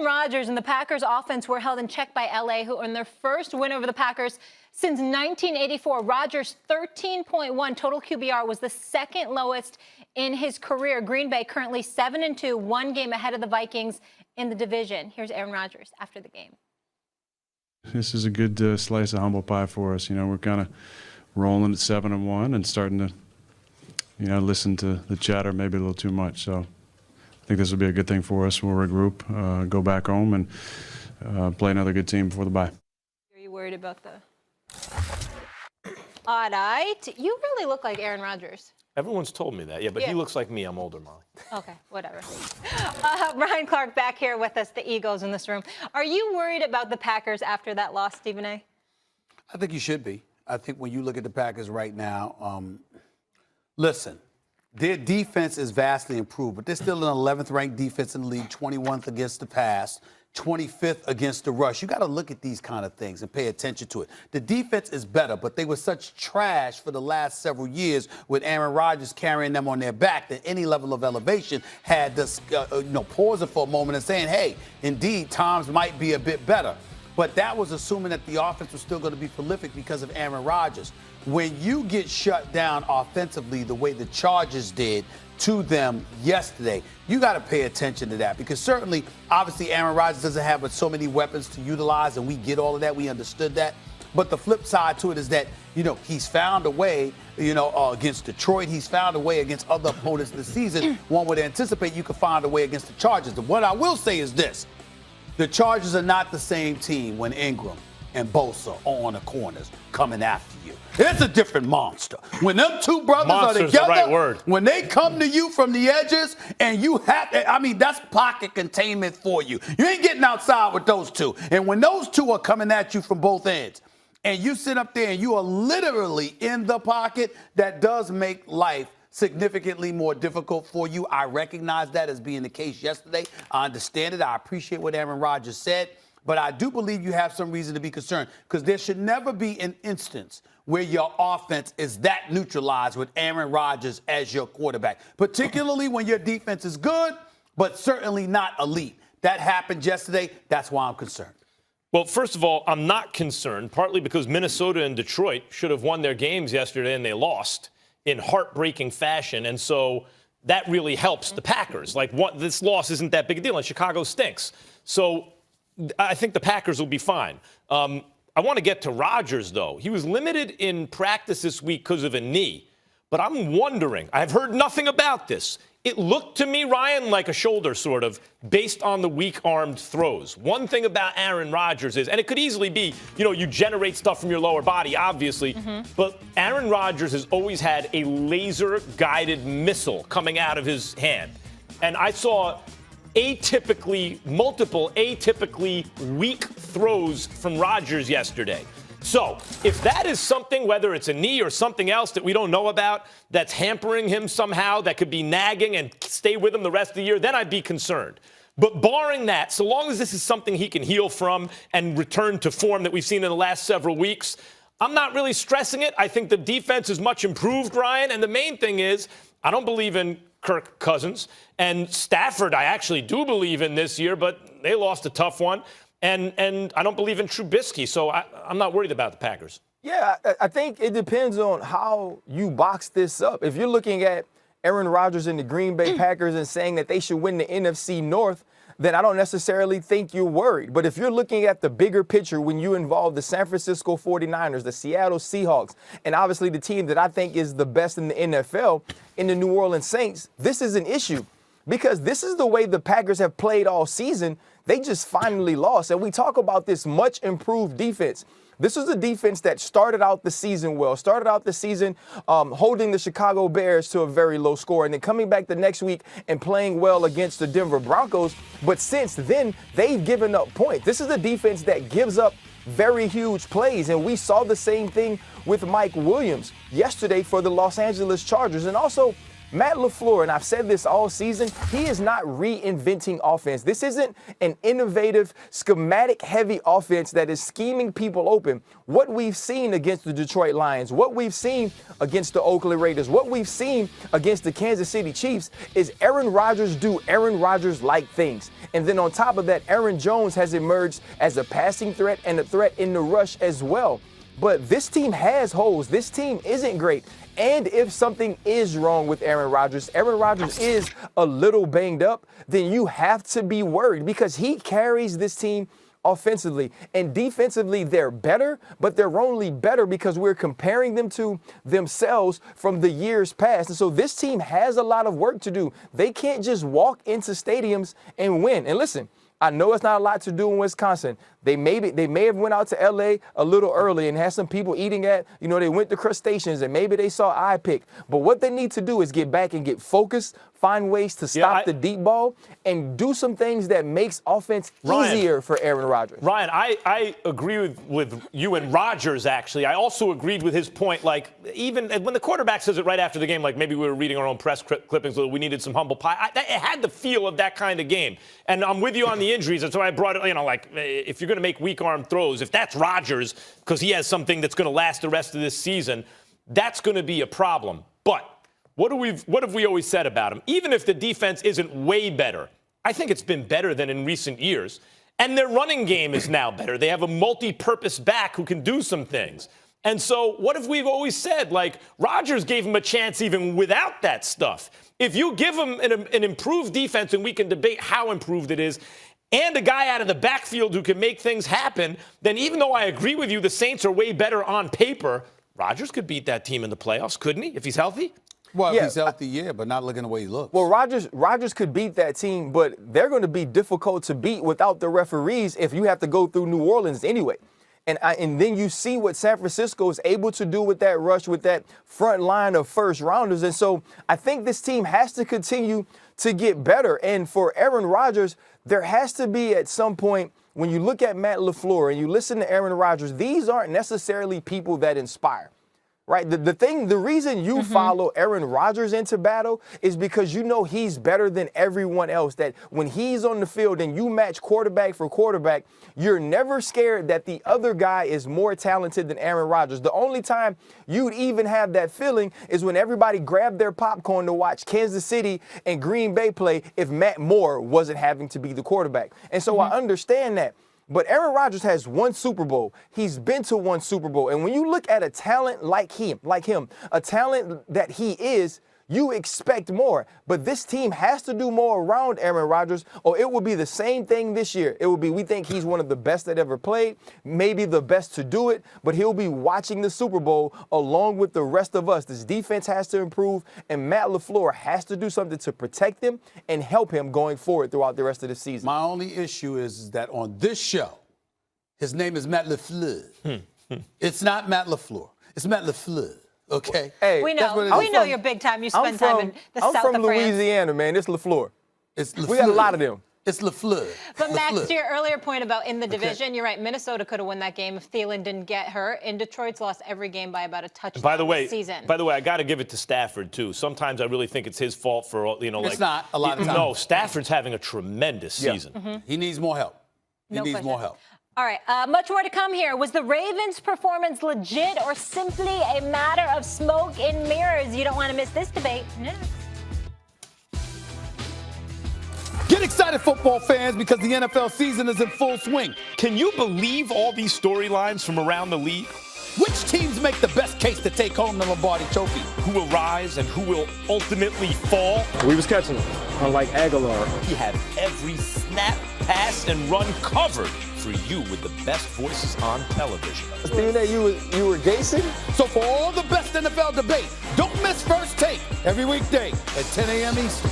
Rodgers and the Packers offense were held in check by LA, who earned their first win over the Packers since 1984. Rodgers' 13.1 total QBR was the second lowest in his career. Green Bay currently 7-2, one game ahead of the Vikings in the division. Here's Aaron Rodgers after the game. This is a good slice of humble pie for us. You know, we're kind of rolling at 7-1 and starting to, you know, listen to the chatter maybe a little too much. So I think this will be a good thing for us. We'll regroup, go back home, and play another good team before the bye. Are you worried about the odd eye? You really look like Aaron Rodgers. Everyone's told me that, yeah, but he looks like me. I'm older, Molly. Okay, whatever. Ryan Clark back here with us, the Eagles in this room. Are you worried about the Packers after that loss, Stephen A? I think you should be. I think when you look at the Packers right now, listen, their defense is vastly improved, but they're still an 11th ranked defense in the league, 21th against the pass, 25th against the rush. You got to look at these kind of things and pay attention to it. The defense is better, but they were such trash for the last several years with Aaron Rodgers carrying them on their back that any level of elevation had this, pausing for a moment and saying, hey, indeed, times might be a bit better. But that was assuming that the offense was still going to be prolific because of Aaron Rodgers. When you get shut down offensively the way the Chargers did to them yesterday, you got to pay attention to that, because certainly, obviously, Aaron Rodgers doesn't have but so many weapons to utilize, and we get all of that. We understood that. But the flip side to it is that, he's found a way, against Detroit. He's found a way against other opponents this season. One would anticipate you could find a way against the Chargers. And what I will say is this. The Chargers are not the same team when Ingram and Bosa are on the corners coming after you. It's a different monster. When them two brothers are together, the right word. When they come to you from the edges and you have to, that's pocket containment for you. You ain't getting outside with those two. And when those two are coming at you from both ends and you sit up there and you are literally in the pocket, that does make life significantly more difficult for you. I recognize that as being the case yesterday. I understand it. I appreciate what Aaron Rodgers said. But I do believe you have some reason to be concerned, because there should never be an instance where your offense is that neutralized with Aaron Rodgers as your quarterback, particularly when your defense is good, but certainly not elite. That happened yesterday. That's why I'm concerned. Well, first of all, I'm not concerned, partly because Minnesota and Detroit should have won their games yesterday and they lost in heartbreaking fashion. And so that really helps the Packers. This loss isn't that big a deal, and Chicago stinks. So I think the Packers will be fine. I want to get to Rodgers, though. He was limited in practice this week because of a knee. But I'm wondering, I've heard nothing about this. It looked to me, Ryan, like a shoulder sort of, based on the weak-armed throws. One thing about Aaron Rodgers is, and it could easily be, you generate stuff from your lower body, obviously, but Aaron Rodgers has always had a laser-guided missile coming out of his hand. And I saw multiple atypically weak throws from Rodgers yesterday. So if that is something, whether it's a knee or something else that we don't know about, that's hampering him somehow, that could be nagging and stay with him the rest of the year, then I'd be concerned. But barring that, so long as this is something he can heal from and return to form that we've seen in the last several weeks, I'm not really stressing it. I think the defense is much improved, Ryan. And the main thing is, I don't believe in Kirk Cousins. And Stafford, I actually do believe in this year, but they lost a tough one. And I don't believe in Trubisky, so I'm not worried about the Packers. Yeah, I think it depends on how you box this up. If you're looking at Aaron Rodgers and the Green Bay Packers and saying that they should win the NFC North, then I don't necessarily think you're worried. But if you're looking at the bigger picture, when you involve the San Francisco 49ers, the Seattle Seahawks, and obviously the team that I think is the best in the NFL, in the New Orleans Saints, this is an issue. Because this is the way the Packers have played all season. They just finally lost. And we talk about this much improved defense. This was a defense that started out the season well, holding the Chicago Bears to a very low score, and then coming back the next week and playing well against the Denver Broncos. But since then, they've given up points. This is a defense that gives up very huge plays, and we saw the same thing with Mike Williams yesterday for the Los Angeles Chargers. And also, Matt LaFleur, and I've said this all season, he is not reinventing offense. This isn't an innovative, schematic-heavy offense that is scheming people open. What we've seen against the Detroit Lions, what we've seen against the Oakland Raiders, what we've seen against the Kansas City Chiefs is Aaron Rodgers do Aaron Rodgers-like things. And then on top of that, Aaron Jones has emerged as a passing threat and a threat in the rush as well. But this team has holes. This team isn't great. And if something is wrong with Aaron Rodgers is a little banged up, then you have to be worried because he carries this team offensively. And defensively, they're better, but they're only better because we're comparing them to themselves from the years past. And so this team has a lot of work to do. They can't just walk into stadiums and win. And listen, I know it's not a lot to do in Wisconsin. They may have went out to L.A. a little early and had some people eating at, they went to crustaceans and maybe they saw iPick. But what they need to do is get back and get focused, find ways to stop the deep ball, and do some things that makes offense easier for Aaron Rodgers. Ryan, I agree with you and Rodgers, actually. I also agreed with his point, like, even when the quarterback says it right after the game, like maybe we were reading our own press clippings, so we needed some humble pie. It had the feel of that kind of game. And I'm with you on the injuries. That's why I brought it, like, if you're going to make weak arm throws, if that's Rodgers, because he has something that's going to last the rest of this season, that's going to be a problem. But what have we always said about him? Even if the defense isn't way better, I think it's been better than in recent years. And their running game is now better. They have a multi-purpose back who can do some things. And so what have we always said? Like, Rodgers gave him a chance even without that stuff. If you give him an improved defense, and we can debate how improved it is, and a guy out of the backfield who can make things happen, then even though I agree with you, the Saints are way better on paper, Rodgers could beat that team in the playoffs, couldn't he, if he's healthy? Well, if he's healthy, but not looking the way he looks. Well, Rodgers could beat that team, but they're going to be difficult to beat without the referees if you have to go through New Orleans anyway. And then you see what San Francisco is able to do with that rush, with that front line of first rounders. And so I think this team has to continue to get better. And for Aaron Rodgers, there has to be at some point, when you look at Matt LaFleur and you listen to Aaron Rodgers, these aren't necessarily people that inspire. Right? The reason you follow Aaron Rodgers into battle is because you know he's better than everyone else. That when he's on the field and you match quarterback for quarterback, you're never scared that the other guy is more talented than Aaron Rodgers. The only time you'd even have that feeling is when everybody grabbed their popcorn to watch Kansas City and Green Bay play if Matt Moore wasn't having to be the quarterback. And so I understand that. But Aaron Rodgers has one Super Bowl. He's been to one Super Bowl. And when you look at a talent like him, a talent that he is, you expect more. But this team has to do more around Aaron Rodgers, or it will be the same thing this year. It will be, we think he's one of the best that ever played, maybe the best to do it, but he'll be watching the Super Bowl along with the rest of us. This defense has to improve, and Matt LaFleur has to do something to protect him and help him going forward throughout the rest of the season. My only issue is that on this show, his name is Matt LaFleur. It's not Matt LaFleur. It's Matt LaFleur. Okay. Hey, we know you're big time. You spend time in the south of France. I'm from Louisiana, man. It's LaFleur. It's LaFleur. We got a lot of them. It's LaFleur. But Max, to your earlier point about in the division, you're right. Minnesota could have won that game if Thielen didn't get hurt. And Detroit's lost every game by about a touchdown this season. By the way, I got to give it to Stafford too. Sometimes I really think it's his fault for It's not a lot of times. No, Stafford's having a tremendous season. He needs more help. He needs more help. All right, much more to come here. Was the Ravens' performance legit or simply a matter of smoke and mirrors? You don't want to miss this debate. Next. Get excited, football fans, because the NFL season is in full swing. Can you believe all these storylines from around the league? Which teams make the best case to take home the Lombardi Trophy? Who will rise and who will ultimately fall? We was catching them, unlike Aguilar. We have every snap, pass, and run covered for you with the best voices on television. Seeing that you were Gason? So for all the best NFL debate, don't miss First Take every weekday at 10 a.m. Eastern.